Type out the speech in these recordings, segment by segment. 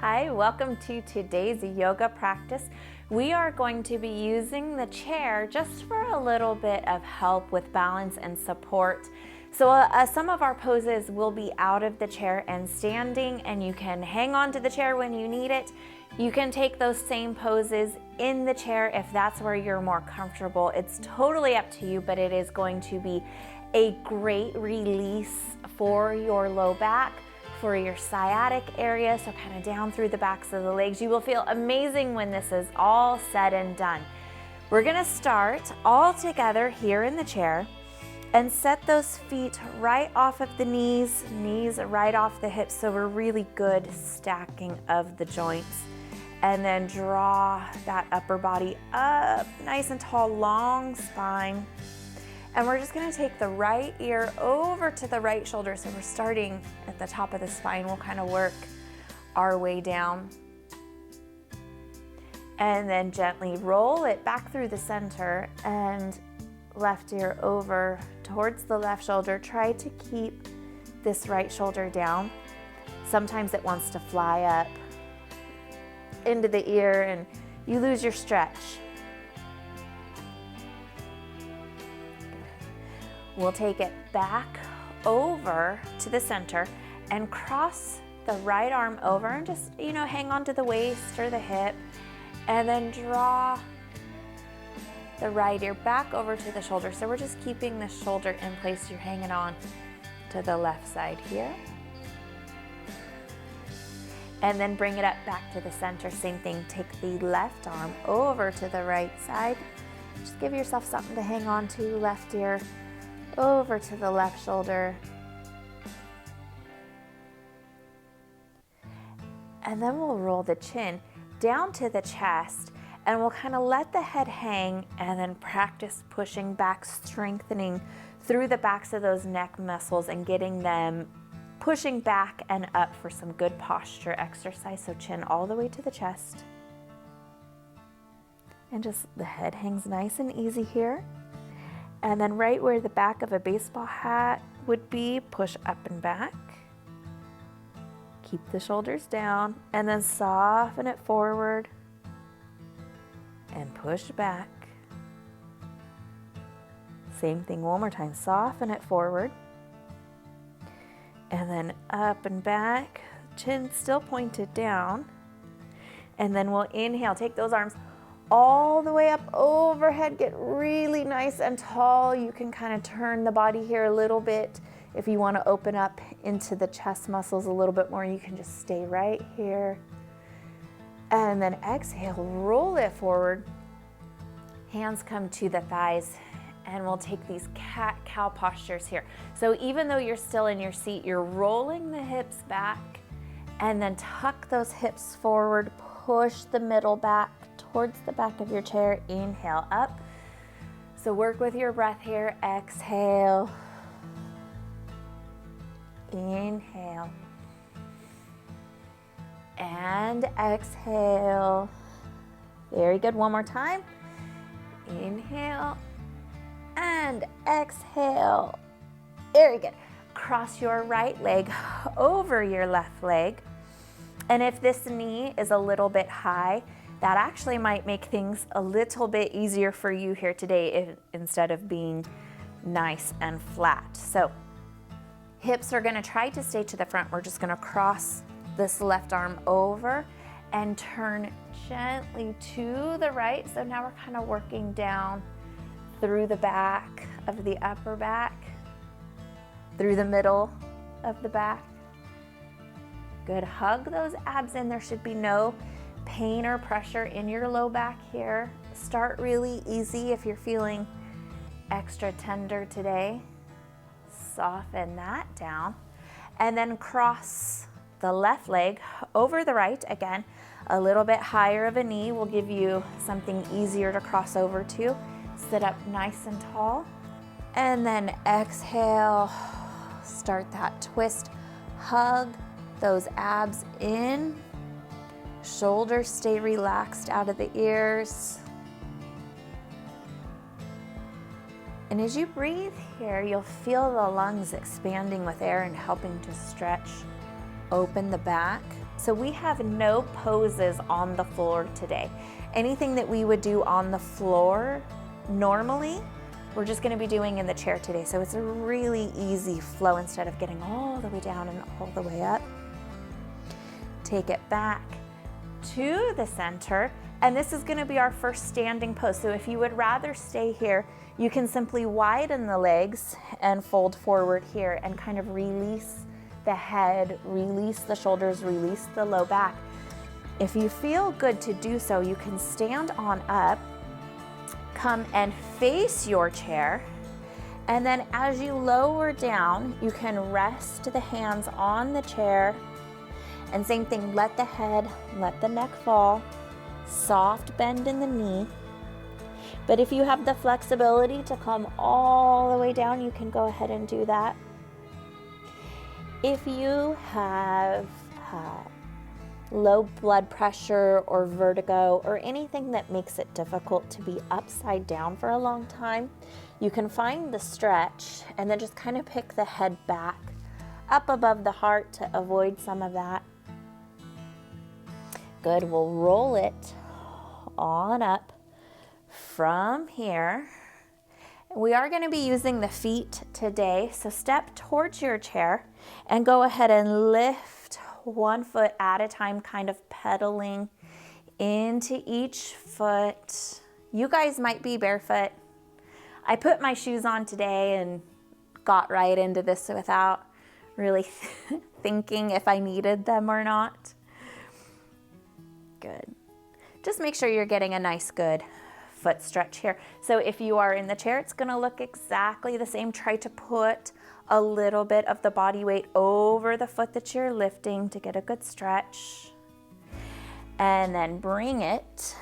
Hi, welcome to today's yoga practice. We are going to be using the chair just for a little bit of help with balance and support. So some of our poses will be out of the chair and standing, and you can hang on to the chair when you need it. You can take those same poses in the chair if that's where you're more comfortable. It's totally up to you, but it is going to be a great release for your low back, for your sciatic area, so kind of down through the backs of the legs. You will feel amazing when this is all said and done. We're gonna start all together here in the chair and set those feet right off of the knees right off the hips, so we're really good stacking of the joints. And then draw that upper body up, nice and tall, long spine. And we're just gonna take the right ear over to the right shoulder. So we're starting at the top of the spine. We'll kind of work our way down. And then gently roll it back through the center and left ear over towards the left shoulder. Try to keep this right shoulder down. Sometimes it wants to fly up into the ear and you lose your stretch. We'll take it back over to the center and cross the right arm over and just, hang on to the waist or the hip, and then draw the right ear back over to the shoulder. So we're just keeping the shoulder in place. You're hanging on to the left side here. And then bring it up back to the center. Same thing, take the left arm over to the right side. Just give yourself something to hang on to, left ear over to the left shoulder. And then we'll roll the chin down to the chest, and we'll kind of let the head hang and then practice pushing back, strengthening through the backs of those neck muscles and getting them pushing back and up for some good posture exercise. So chin all the way to the chest. And just the head hangs nice and easy here. And then right where the back of a baseball hat would be, push up and back. Keep the shoulders down and then soften it forward and push back. Same thing one more time, soften it forward and then up and back, chin still pointed down. And then we'll inhale, take those arms all the way up overhead, get really nice and tall. You can kind of turn the body here a little bit. If you want to open up into the chest muscles a little bit more, you can just stay right here. And then exhale, roll it forward. Hands come to the thighs, and we'll take these cat-cow postures here. So even though you're still in your seat, you're rolling the hips back and then tuck those hips forward, push the middle back towards the back of your chair. Inhale up. So work with your breath here. Exhale. Inhale. And exhale. Very good. One more time. Inhale and exhale. Very good. Cross your right leg over your left leg. And if this knee is a little bit high, that actually might make things a little bit easier for you here today instead of being nice and flat. So hips are gonna try to stay to the front. We're just gonna cross this left arm over and turn gently to the right. So now we're kind of working down through the back of the upper back, through the middle of the back. Good, hug those abs in. There should be no pain or pressure in your low back here. Start really easy. If you're feeling extra tender today, soften that down. And then cross the left leg over the right. Again, a little bit higher of a knee will give you something easier to cross over to. Sit up nice and tall. And then exhale, start that twist. Hug those abs in. Shoulders stay relaxed out of the ears. And as you breathe here, you'll feel the lungs expanding with air and helping to stretch open the back. So we have no poses on the floor today. Anything that we would do on the floor normally, we're just gonna be doing in the chair today. So it's a really easy flow instead of getting all the way down and all the way up. Take it back to the center. And this is gonna be our first standing pose. So if you would rather stay here, you can simply widen the legs and fold forward here and kind of release the head, release the shoulders, release the low back. If you feel good to do so, you can stand on up, come and face your chair. And then as you lower down, you can rest the hands on the chair. And same thing, let the head, let the neck fall. Soft bend in the knee. But if you have the flexibility to come all the way down, you can go ahead and do that. If you have low blood pressure or vertigo or anything that makes it difficult to be upside down for a long time, you can find the stretch and then just kind of pick the head back up above the heart to avoid some of that. Good, we'll roll it on up from here. We are going to be using the feet today, so step towards your chair and go ahead and lift one foot at a time, kind of pedaling into each foot. You guys might be barefoot. I put my shoes on today and got right into this without really thinking if I needed them or not. Good. Just make sure you're getting a nice good foot stretch here. So if you are in the chair, it's gonna look exactly the same. Try to put a little bit of the body weight over the foot that you're lifting to get a good stretch. And then bring it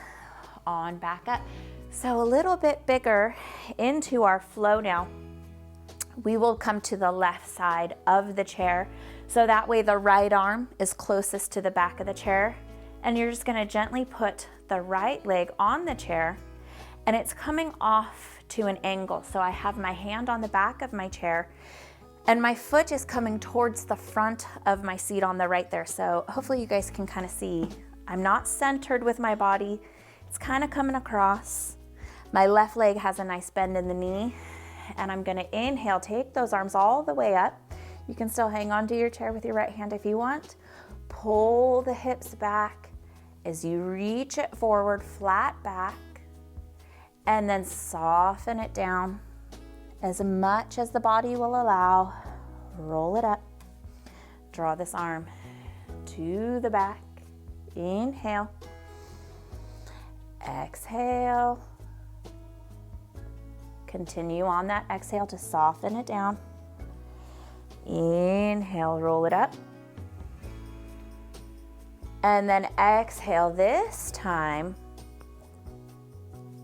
on back up. So a little bit bigger into our flow now. We will come to the left side of the chair. So that way the right arm is closest to the back of the chair. And you're just gonna gently put the right leg on the chair and it's coming off to an angle. So I have my hand on the back of my chair and my foot is coming towards the front of my seat on the right there. So hopefully you guys can kind of see, I'm not centered with my body. It's kind of coming across. My left leg has a nice bend in the knee and I'm gonna inhale, take those arms all the way up. You can still hang on to your chair with your right hand if you want. Pull the hips back as you reach it forward, flat back, and then soften it down as much as the body will allow. Roll it up. Draw this arm to the back. Inhale. Exhale. Continue on that exhale to soften it down. Inhale, roll it up. And then exhale. This time,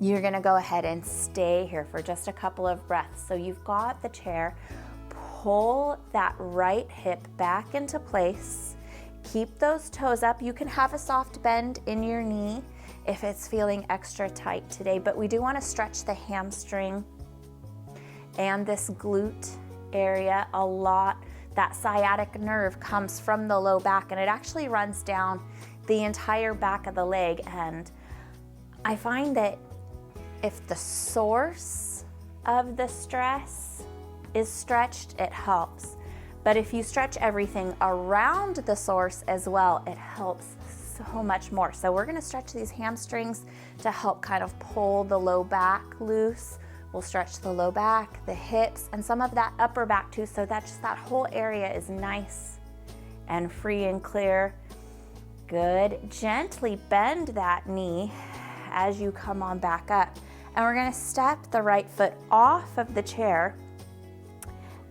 you're gonna go ahead and stay here for just a couple of breaths. So you've got the chair, pull that right hip back into place. Keep those toes up. You can have a soft bend in your knee if it's feeling extra tight today, but we do wanna stretch the hamstring and this glute area a lot. That sciatic nerve comes from the low back and it actually runs down the entire back of the leg. And I find that if the source of the stress is stretched, it helps. But if you stretch everything around the source as well, it helps so much more. So we're gonna stretch these hamstrings to help kind of pull the low back loose. We'll stretch the low back, the hips, and some of that upper back too, so that just that whole area is nice and free and clear. Good. Gently bend that knee as you come on back up. And we're gonna step the right foot off of the chair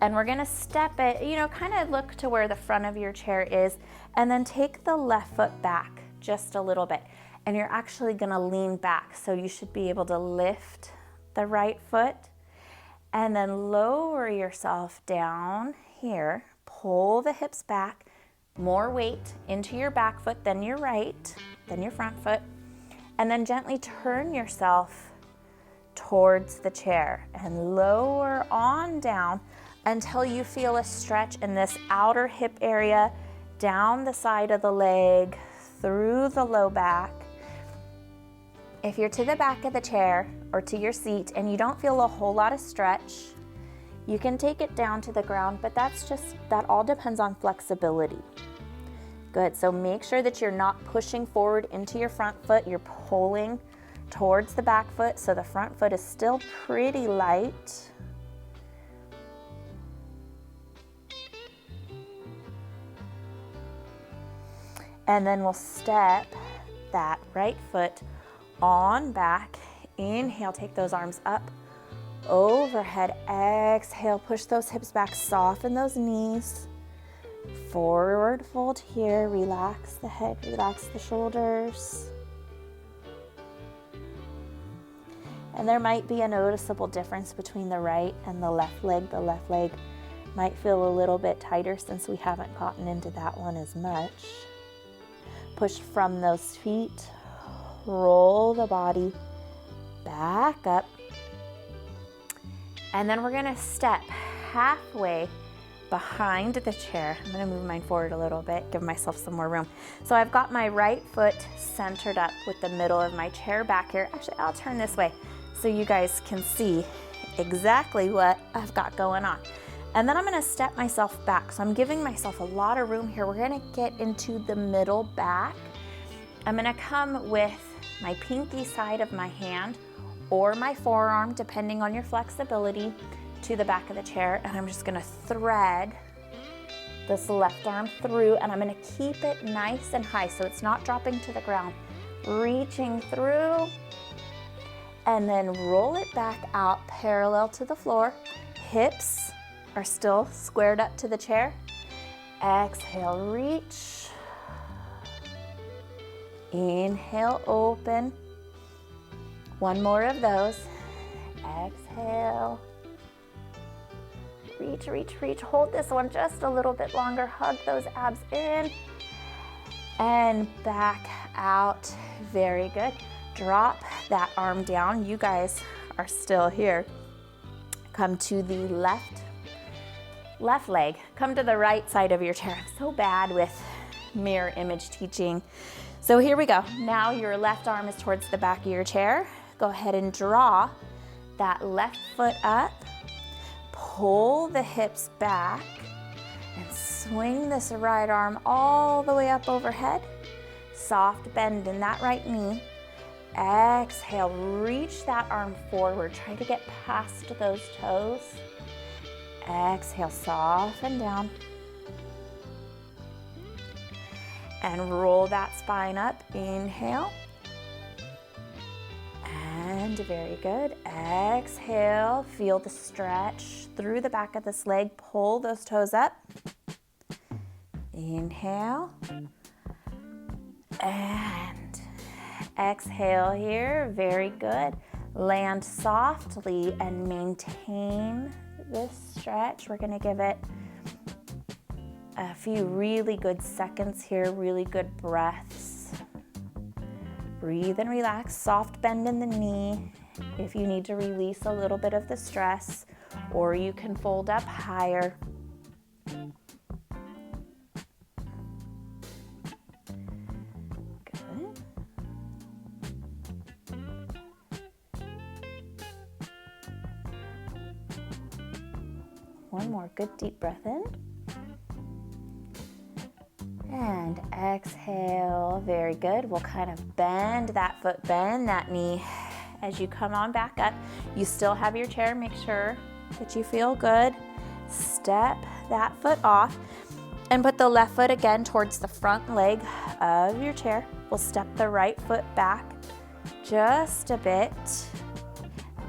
and we're gonna step it, kind of look to where the front of your chair is and then take the left foot back just a little bit. And you're actually gonna lean back. So you should be able to lift the right foot and then lower yourself down here. Pull the hips back, more weight into your back foot than your right, than your front foot. And then gently turn yourself towards the chair and lower on down until you feel a stretch in this outer hip area down the side of the leg, through the low back. If you're to the back of the chair or to your seat and you don't feel a whole lot of stretch, you can take it down to the ground, but that all depends on flexibility. Good, so make sure that you're not pushing forward into your front foot, you're pulling towards the back foot, so the front foot is still pretty light. And then we'll step that right foot on back. Inhale, take those arms up, overhead. Exhale, push those hips back, soften those knees. Forward fold here, relax the head, relax the shoulders. And there might be a noticeable difference between the right and the left leg. The left leg might feel a little bit tighter since we haven't gotten into that one as much. Push from those feet, roll the body back up. And then we're gonna step halfway behind the chair. I'm gonna move mine forward a little bit, give myself some more room. So I've got my right foot centered up with the middle of my chair back here. Actually, I'll turn this way so you guys can see exactly what I've got going on. And then I'm gonna step myself back. So I'm giving myself a lot of room here. We're gonna get into the middle back. I'm gonna come with my pinky side of my hand or my forearm, depending on your flexibility, to the back of the chair. And I'm just gonna thread this left arm through, and I'm gonna keep it nice and high so it's not dropping to the ground. Reaching through, and then roll it back out parallel to the floor. Hips are still squared up to the chair. Exhale, reach. Inhale, open. One more of those. Exhale. Reach, reach, reach. Hold this one just a little bit longer. Hug those abs in. And back out. Very good. Drop that arm down. You guys are still here. Come to the left leg. Come to the right side of your chair. I'm so bad with mirror image teaching. So here we go. Now your left arm is towards the back of your chair. Go ahead and draw that left foot up. Pull the hips back and swing this right arm all the way up overhead. Soft bend in that right knee. Exhale, reach that arm forward. Try to get past those toes. Exhale, soften down. And roll that spine up. Inhale. And very good. Exhale, feel the stretch through the back of this leg. Pull those toes up. Inhale. And exhale here. Very good. Land softly and maintain this stretch. We're going to give it a few really good seconds here, really good breaths. Breathe and relax. Soft bend in the knee if you need to release a little bit of the stress, or you can fold up higher. Good. One more good deep breath in. And exhale, very good. We'll kind of bend that foot, bend that knee as you come on back up. You still have your chair, make sure that you feel good. Step that foot off and put the left foot again towards the front leg of your chair. We'll step the right foot back just a bit.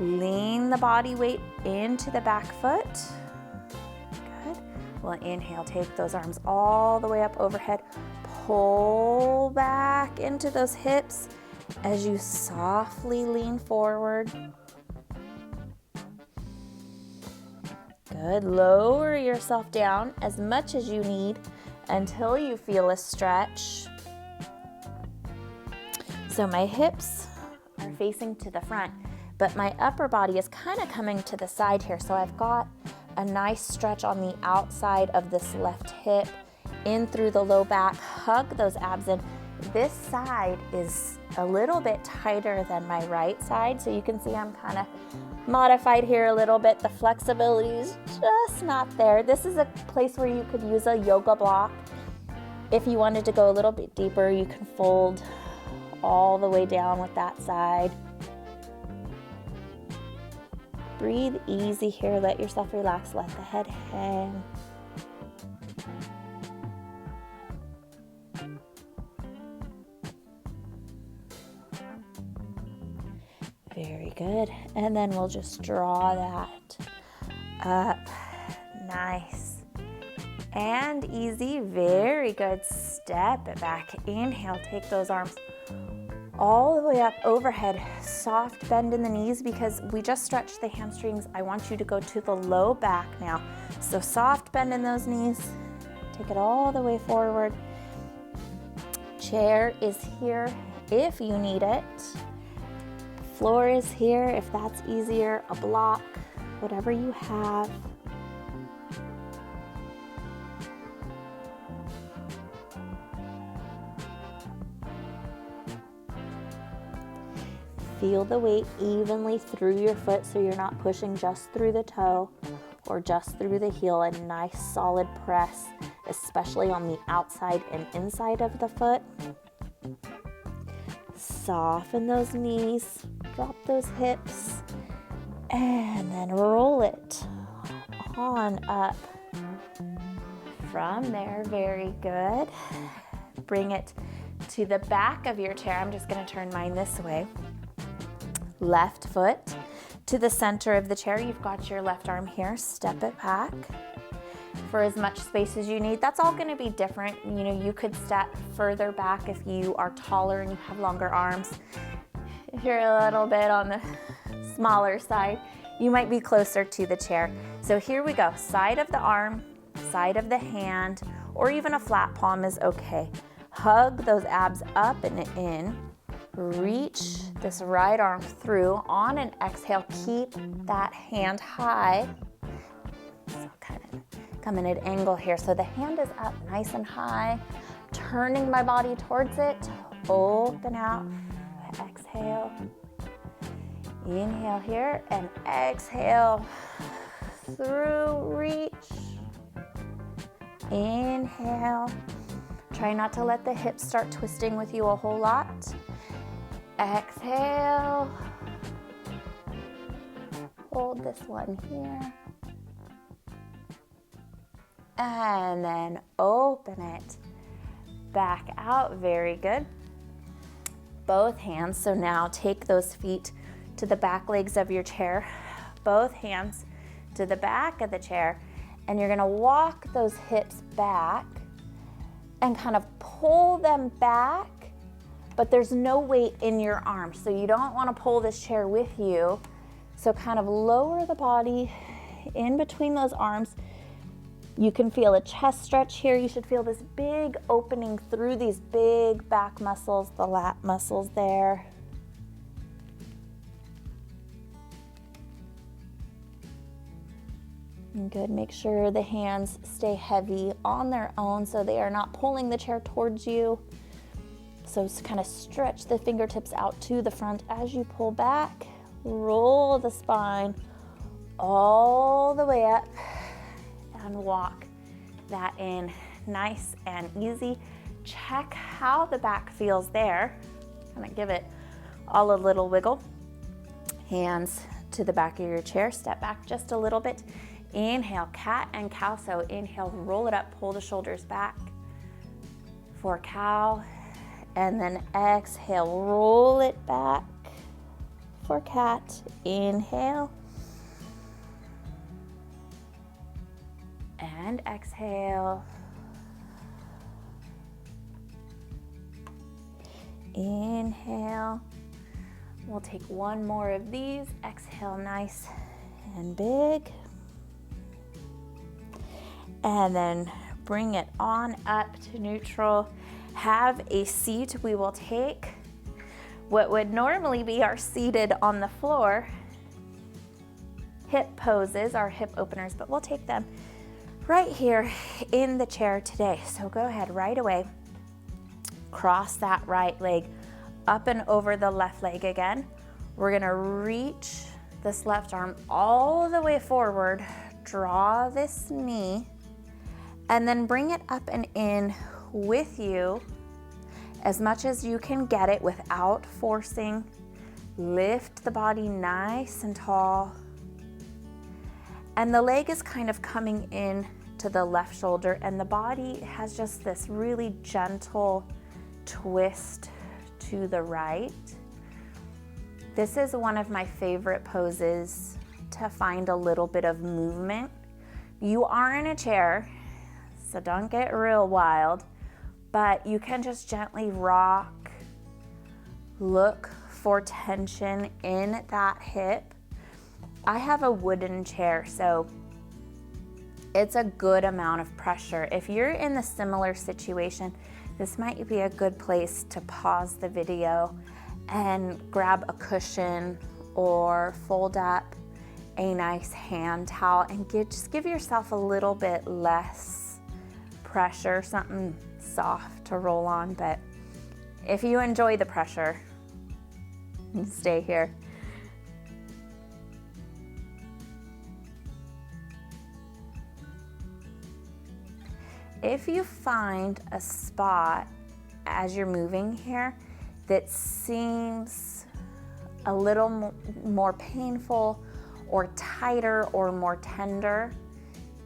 Lean the body weight into the back foot. We'll inhale, take those arms all the way up overhead. Pull back into those hips as you softly lean forward. Good. Lower yourself down as much as you need until you feel a stretch. So my hips are facing to the front, but my upper body is kind of coming to the side here. So I've got a nice stretch on the outside of this left hip in through the low back, hug those abs in. This side is a little bit tighter than my right side, so you can see I'm kind of modified here a little bit. The flexibility is just not there. This is a place where you could use a yoga block. If you wanted to go a little bit deeper, you can fold all the way down with that side. Breathe easy here, let yourself relax, let the head hang. Very good. And then we'll just draw that up. Nice and easy. Very good. Step it back. Inhale, take those arms all the way up overhead. Soft bend in the knees because we just stretched the hamstrings. I want you to go to the low back now. So soft bend in those knees. Take it all the way forward. Chair is here if you need it. Floor is here if that's easier. A block, whatever you have. Feel the weight evenly through your foot so you're not pushing just through the toe or just through the heel. A nice solid press, especially on the outside and inside of the foot. Soften those knees, drop those hips, and then roll it on up. From there, very good. Bring it to the back of your chair. I'm just going to turn mine this way. Left foot to the center of the chair. You've got your left arm here. Step it back for as much space as you need. That's all going to be different. You know, you could step further back if you are taller and you have longer arms. If you're a little bit on the smaller side, you might be closer to the chair. So here we go. Side of the arm, side of the hand, or even a flat palm is okay. Hug those abs up and in. Reach this right arm through. On an exhale, keep that hand high. So kind of come in at an angle here. So the hand is up nice and high. Turning my body towards it. Open out. Exhale. Inhale here and exhale through. Reach. Inhale. Try not to let the hips start twisting with you a whole lot. Exhale. Hold this one here. And then open it back out. Very good. Both hands. So now take those feet to the back legs of your chair. Both hands to the back of the chair. And you're going to walk those hips back and kind of pull them back, but there's no weight in your arms. So you don't want to pull this chair with you. So kind of lower the body in between those arms. You can feel a chest stretch here. You should feel this big opening through these big back muscles, the lat muscles there. Good. Make sure the hands stay heavy on their own so they are not pulling the chair towards you. So kind of stretch the fingertips out to the front as you pull back. Roll the spine all the way up and walk that in nice and easy. Check how the back feels there. Kind of give it all a little wiggle. Hands to the back of your chair. Step back just a little bit. Inhale, cat and cow. So inhale, roll it up, pull the shoulders back for cow. And then exhale, roll it back for cat. Inhale. And exhale. Inhale. We'll take one more of these. Exhale, nice and big. And then bring it on up to neutral. Have a seat. We will take what would normally be our seated on the floor hip poses, our hip openers, but we'll take them right here in the chair today. So go ahead right away, cross that right leg up and over the left leg again. We're gonna reach this left arm all the way forward, draw this knee, and then bring it up and in with you as much as you can get it without forcing. Lift the body nice and tall. And the leg is kind of coming in to the left shoulder, and the body has just this really gentle twist to the right. This is one of my favorite poses to find a little bit of movement. You are in a chair, so don't get real wild, but you can just gently rock, look for tension in that hip. I have a wooden chair, so it's a good amount of pressure. If you're in a similar situation, this might be a good place to pause the video and grab a cushion or fold up a nice hand towel and just give yourself a little bit less pressure, something soft to roll on. But if you enjoy the pressure, stay here. If you find a spot as you're moving here that seems a little more painful or tighter or more tender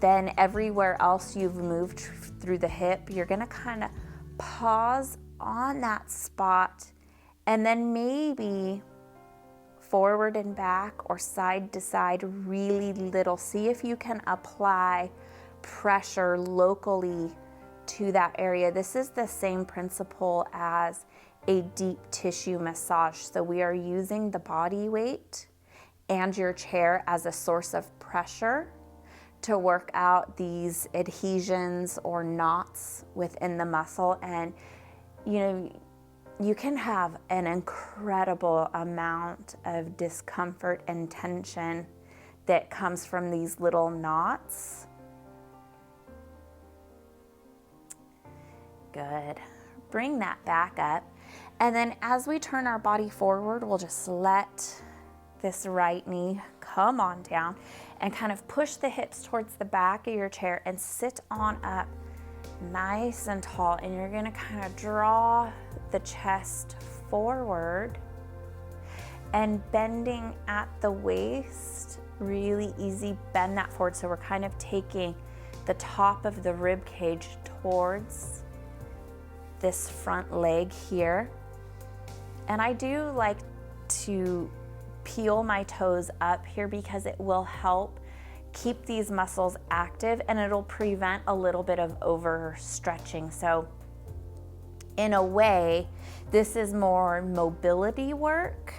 than everywhere else you've moved through the hip, you're gonna kind of pause on that spot and then maybe forward and back or side to side really little. See if you can apply pressure locally to that area. This is the same principle as a deep tissue massage. So we are using the body weight and your chair as a source of pressure to work out these adhesions or knots within the muscle. And you can have an incredible amount of discomfort and tension that comes from these little knots. Good. Bring that back up. And then as we turn our body forward, we'll just let this right knee come on down and kind of push the hips towards the back of your chair and sit on up nice and tall. And you're gonna kind of draw the chest forward and bending at the waist, really easy, bend that forward. So we're kind of taking the top of the rib cage towards this front leg here. And I do like to peel my toes up here because it will help keep these muscles active and it'll prevent a little bit of overstretching. So in a way, this is more mobility work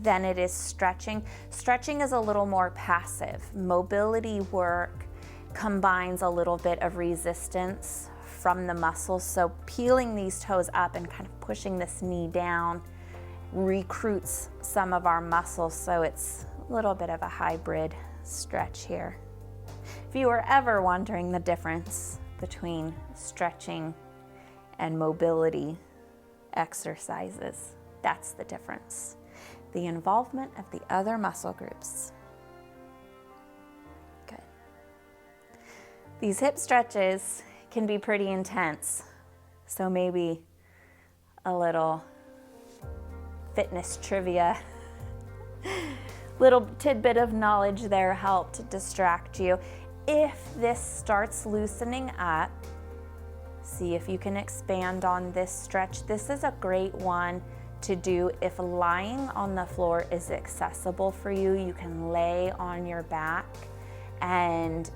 than it is stretching. Stretching is a little more passive. Mobility work combines a little bit of resistance from the muscles. So peeling these toes up and kind of pushing this knee down recruits some of our muscles. So it's a little bit of a hybrid stretch here. If you were ever wondering the difference between stretching and mobility exercises, that's the difference. The involvement of the other muscle groups. Good. These hip stretches can be pretty intense, so maybe a little fitness trivia, little tidbit of knowledge there helped distract you. If this starts loosening up, see if you can expand on this stretch. This is a great one to do if lying on the floor is accessible for you. You can lay on your back and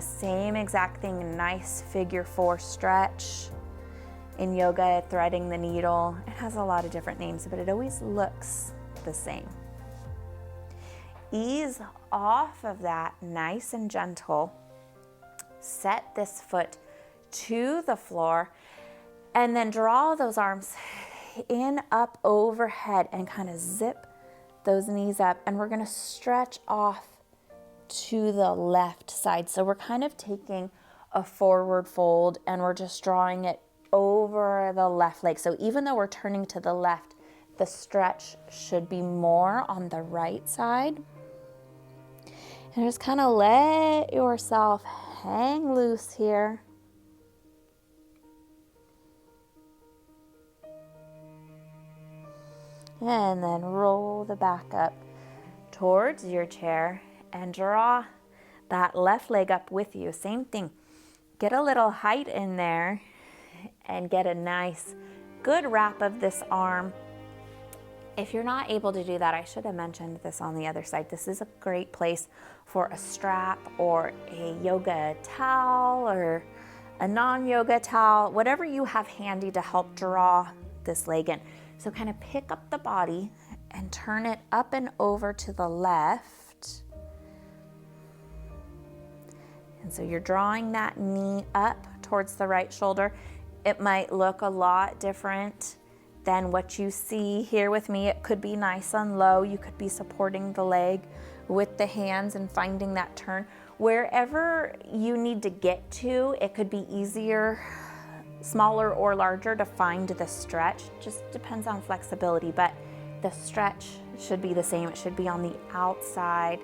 same exact thing, nice figure 4 stretch. In yoga, threading the needle, it has a lot of different names, but it always looks the same. Ease off of that, nice and gentle. Set this foot to the floor and then draw those arms in up overhead and kind of zip those knees up. And we're gonna stretch off to the left side. So we're kind of taking a forward fold and we're just drawing it over the left leg. So even though we're turning to the left, the stretch should be more on the right side. And just kind of let yourself hang loose here. And then roll the back up towards your chair and draw that left leg up with you. Same thing. Get a little height in there and get a nice, good wrap of this arm. If you're not able to do that, I should have mentioned this on the other side. This is a great place for a strap or a yoga towel or a non-yoga towel, whatever you have handy to help draw this leg in. So kind of pick up the body and turn it up and over to the left. And so you're drawing that knee up towards the right shoulder. It might look a lot different than what you see here with me. It could be nice and low. You could be supporting the leg with the hands and finding that turn. Wherever you need to get to, it could be easier, smaller or larger to find the stretch. Just depends on flexibility, but the stretch should be the same. It should be on the outside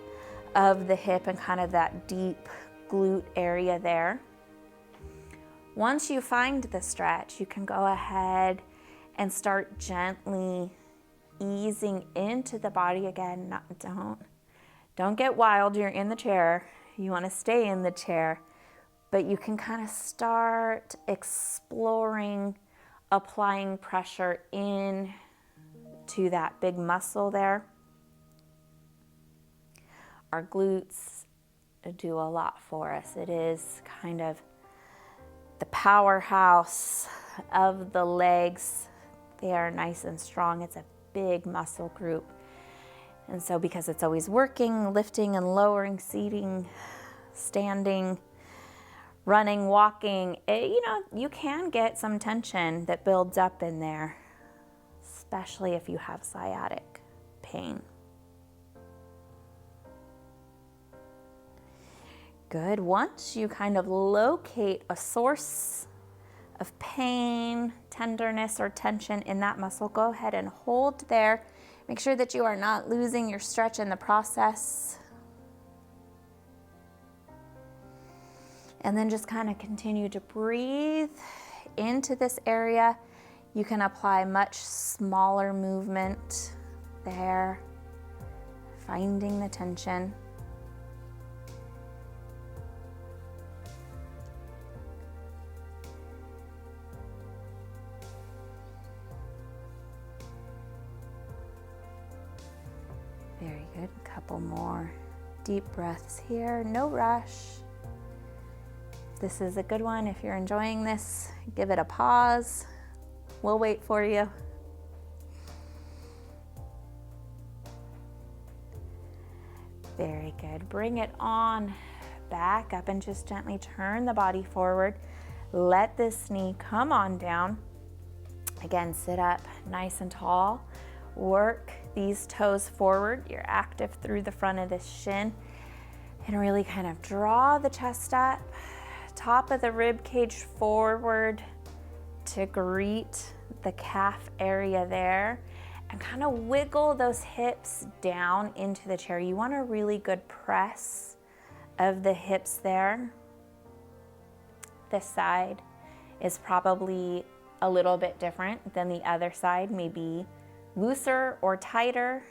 of the hip and kind of that deep glute area there. Once you find the stretch, you can go ahead and start gently easing into the body again. Don't get wild. You're in the chair. You want to stay in the chair, but you can kind of start exploring applying pressure in to that big muscle there. Our glutes do a lot for us. It is kind of the powerhouse of the legs. They are nice and strong. It's a big muscle group. And so because it's always working, lifting and lowering, seating, standing, running, walking, you can get some tension that builds up in there, especially if you have sciatic pain. Good. Once you kind of locate a source of pain, tenderness, or tension in that muscle, go ahead and hold there. Make sure that you are not losing your stretch in the process. And then just kind of continue to breathe into this area. You can apply much smaller movement there, finding the tension. Very good. A couple more deep breaths here. No rush. This is a good one. If you're enjoying this, give it a pause. We'll wait for you. Very good. Bring it on back up and just gently turn the body forward. Let this knee come on down. Again, sit up nice and tall. Work these toes forward. You're active through the front of this shin. And really kind of draw the chest up. Top of the rib cage forward to greet the calf area there, and kind of wiggle those hips down into the chair. You want a really good press of the hips there. This side is probably a little bit different than the other side, maybe looser or tighter.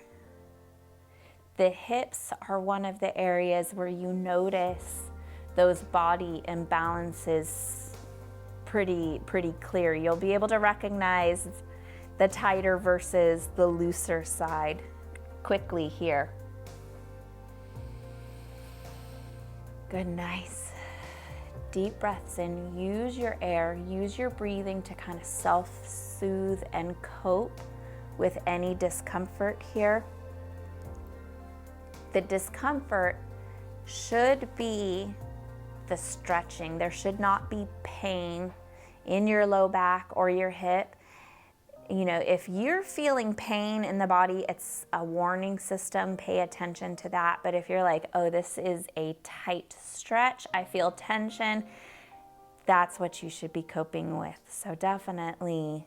The hips are one of the areas where you notice those body imbalances pretty clear. You'll be able to recognize the tighter versus the looser side quickly here. Good, nice. Deep breaths in. Use your air, use your breathing to kind of self-soothe and cope with any discomfort here. The discomfort should be the stretching. There should not be pain in your low back or your hip. You know, if you're feeling pain in the body, it's a warning system. Pay attention to that. But if you're like, oh, this is a tight stretch, I feel tension, that's what you should be coping with. So definitely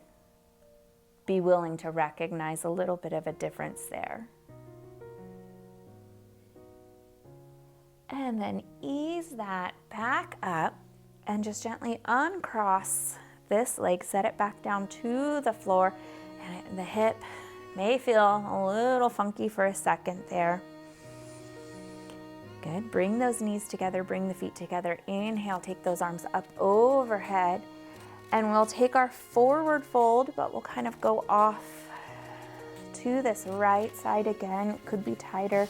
be willing to recognize a little bit of a difference there. And then ease that back up and just gently uncross this leg, set it back down to the floor, and the hip may feel a little funky for a second there. Good. Bring those knees together, bring the feet together. Inhale, take those arms up overhead, and we'll take our forward fold, but we'll kind of go off to this right side again. It could be tighter,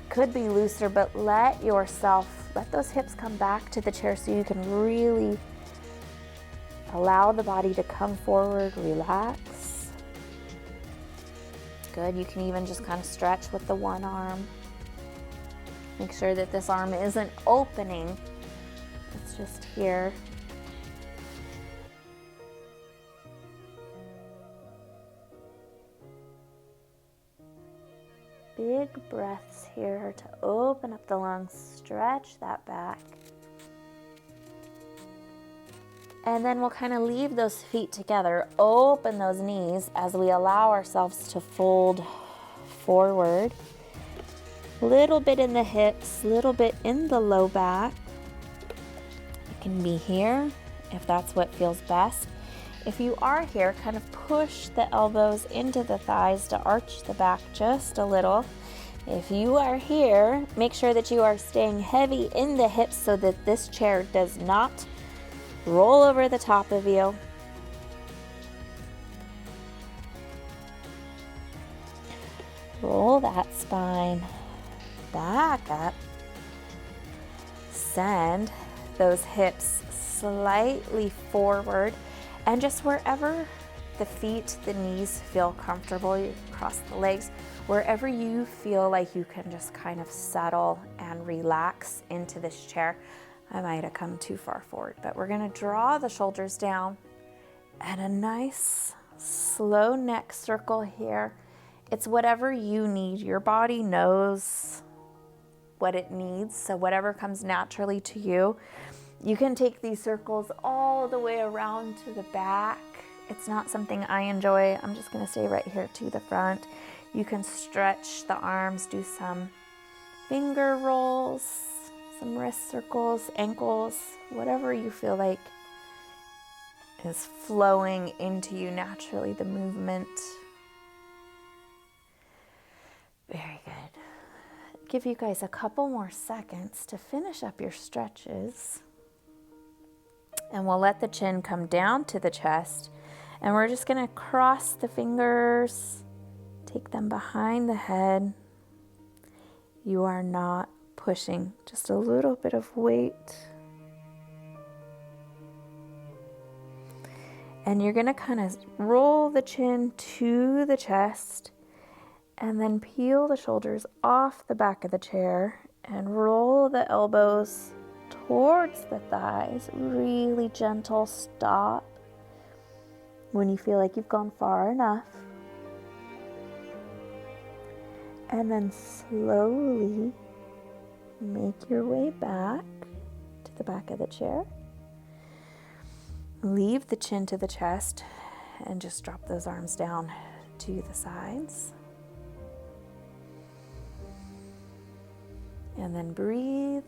could be looser, but let those hips come back to the chair so you can really allow the body to come forward, relax. Good, you can even just kind of stretch with the one arm. Make sure that this arm isn't opening, it's just here. Big breaths here to open up the lungs, stretch that back. And then we'll kind of leave those feet together, open those knees as we allow ourselves to fold forward. A little bit in the hips, a little bit in the low back. It can be here if that's what feels best. If you are here, kind of push the elbows into the thighs to arch the back just a little. If you are here, make sure that you are staying heavy in the hips so that this chair does not roll over the top of you. Roll that spine back up. Send those hips slightly forward, and just wherever the feet, the knees feel comfortable, you cross the legs, wherever you feel like you can just kind of settle and relax into this chair. I might have come too far forward, but we're gonna draw the shoulders down and a nice slow neck circle here. It's whatever you need. Your body knows what it needs, so whatever comes naturally to you. You can take these circles all the way around to the back. It's not something I enjoy. I'm just gonna stay right here to the front. You can stretch the arms, do some finger rolls, some wrist circles, ankles, whatever you feel like is flowing into you naturally, the movement. Very good. Give you guys a couple more seconds to finish up your stretches. And we'll let the chin come down to the chest. And we're just gonna cross the fingers, take them behind the head. You are not pushing, just a little bit of weight. And you're gonna kind of roll the chin to the chest and then peel the shoulders off the back of the chair and roll the elbows towards the thighs. Really gentle stop when you feel like you've gone far enough. And then slowly make your way back to the back of the chair. Leave the chin to the chest and just drop those arms down to the sides. And then breathe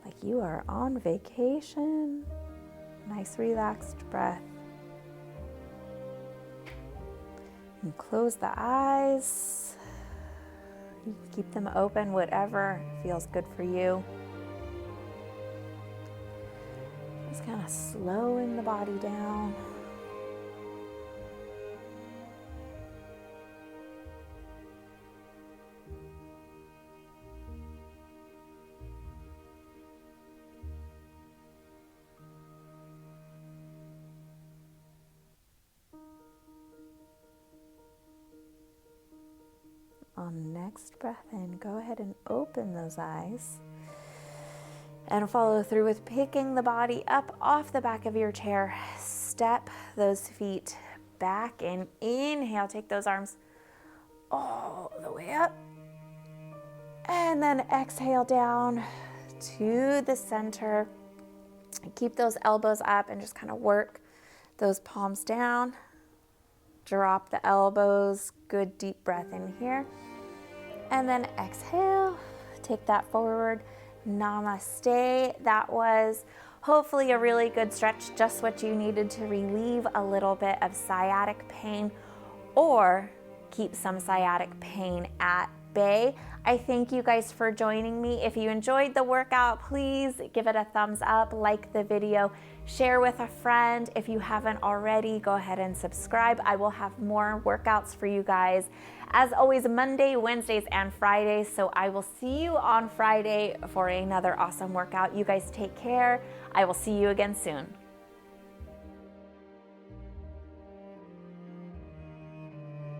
like you are on vacation. Nice relaxed breath. And close the eyes. You can keep them open, whatever feels good for you. Just kind of slowing the body down. On the next breath in, go ahead and open those eyes and follow through with picking the body up off the back of your chair. Step those feet back in. Inhale, take those arms all the way up. And then exhale down to the center. Keep those elbows up and just kind of work those palms down. Drop the elbows. Good deep breath in here. And then exhale. Take that forward. Namaste. That was hopefully a really good stretch, just what you needed to relieve a little bit of sciatic pain or keep some sciatic pain at bay. I thank you guys for joining me. If you enjoyed the workout, please give it a thumbs up, like the video, share with a friend. If you haven't already, go ahead and subscribe. I will have more workouts for you guys. As always, Monday, Wednesdays, and Fridays. So I will see you on Friday for another awesome workout. You guys take care. I will see you again soon.